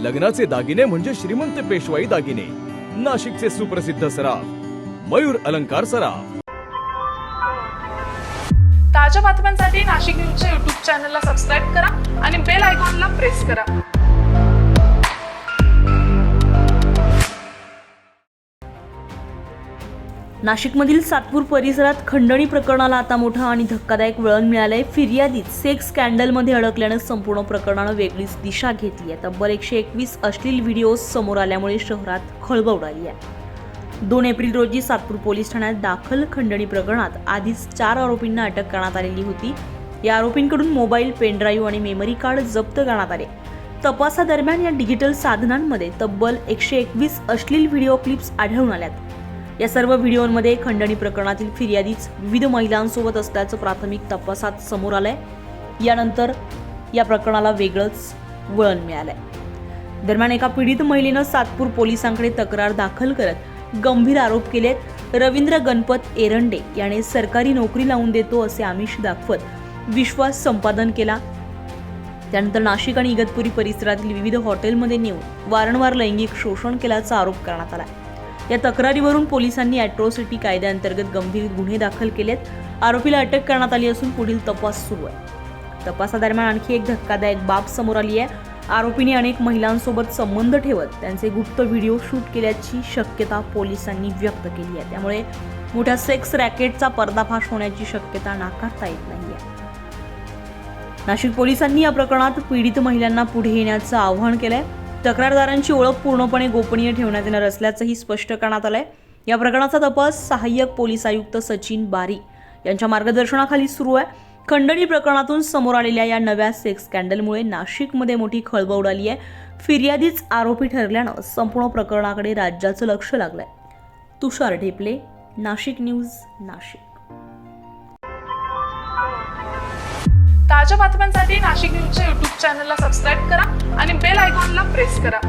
लग्नाचे दागिने म्हणजे श्रीमंत पेशवाई दागिने, नाशिकचे सुप्रसिद्ध सराफ मयूर अलंकार सराफ। ताज्या बातम्यांसाठी नाशिक न्यूजच्या YouTube चॅनलला सबस्क्राईब करा आणि बेल आयकॉनला प्रेस करा। नाशिकमधील सातपूर परिसरात खंडणी प्रकरणाला आता मोठा आणि धक्कादायक वळण मिळालंय। फिर्यादीत सेक्स स्कॅन्डलमध्ये अडकल्यानं संपूर्ण प्रकरणानं वेगळीच दिशा घेतली आहे। तब्बल 121 अश्लील व्हिडिओ समोर आल्यामुळे शहरात खळबळ उडाली आहे। 2 एप्रिल रोजी सातपूर पोलीस ठाण्यात दाखल खंडणी प्रकरणात आधीच 4 आरोपींना अटक करण्यात आलेली होती। या आरोपींकडून मोबाईल, पेनड्राईव्ह आणि मेमरी कार्ड जप्त करण्यात आले। तपासादरम्यान या डिजिटल साधनांमध्ये तब्बल 121 अश्लील व्हिडिओ क्लिप्स आढळून आल्यात। या सर्व व्हिडिओमध्ये खंडणी प्रकरणातील फिर्यादीच विविध महिलांसोबत असल्याचं प्राथमिक तपासात समोर आलंय। यानंतर या प्रकरणाला वेगळंच वळण मिळालंय। दरम्यान एका पीडित महिलेनं सातपूर पोलिसांकडे तक्रार दाखल करत गंभीर आरोप केलेत। रवींद्र गणपत एरंडे याने सरकारी नोकरी लावून देतो असे आमिष दाखवत विश्वास संपादन केला। त्यानंतर नाशिक आणि इगतपुरी परिसरातील विविध हॉटेलमध्ये नेऊन वारंवार लैंगिक शोषण केल्याचा आरोप करण्यात आला। या तक्रारीवरून पोलिसांनी अॅट्रॉसिटी कायद्याअंतर्गत गंभीर गुन्हे दाखल केलेत। आरोपीला अटक करण्यात आली असून पुढील तपास सुरू आहे। तपासादरम्यान आणखी एक धक्कादायक बाब समोर आली आहे। आरोपीने अनेक महिलांसोबत संबंध ठेवत त्यांचे गुप्त व्हिडिओ शूट केल्याची शक्यता पोलिसांनी व्यक्त केली आहे। त्यामुळे मोठ्या सेक्स रॅकेटचा पर्दाफाश होण्याची शक्यता नाकारता येत नाहीये। नाशिक पोलिसांनी या प्रकरणात पीडित महिलांना पुढे येण्याचं आवाहन केलंय। तक्रारदारांची ओळख पूर्णपणे गोपनीय ठेवण्यात येणार असल्याचंही स्पष्ट करण्यात आलंय। या प्रकरणाचा तपास सहाय्यक पोलीस आयुक्त सचिन बारी यांच्या मार्गदर्शनाखाली सुरू आहे। खंडणी प्रकरणातून समोर आलेल्या या नव्या सेक्स स्कॅन्डलमुळे नाशिकमध्ये मोठी खळबळ उडाली आहे। फिर्यादीच आरोपी ठरल्यानं संपूर्ण प्रकरणाकडे राज्याचं लक्ष लागलंय। तुषार ढेपले, नाशिक न्यूज, नाशिक। ताज्या बातम्यांसाठी नाशिक न्यूजच्या YouTube चॅनलला सबस्क्राईब करा आणि बेल आयकॉनला प्रेस करा।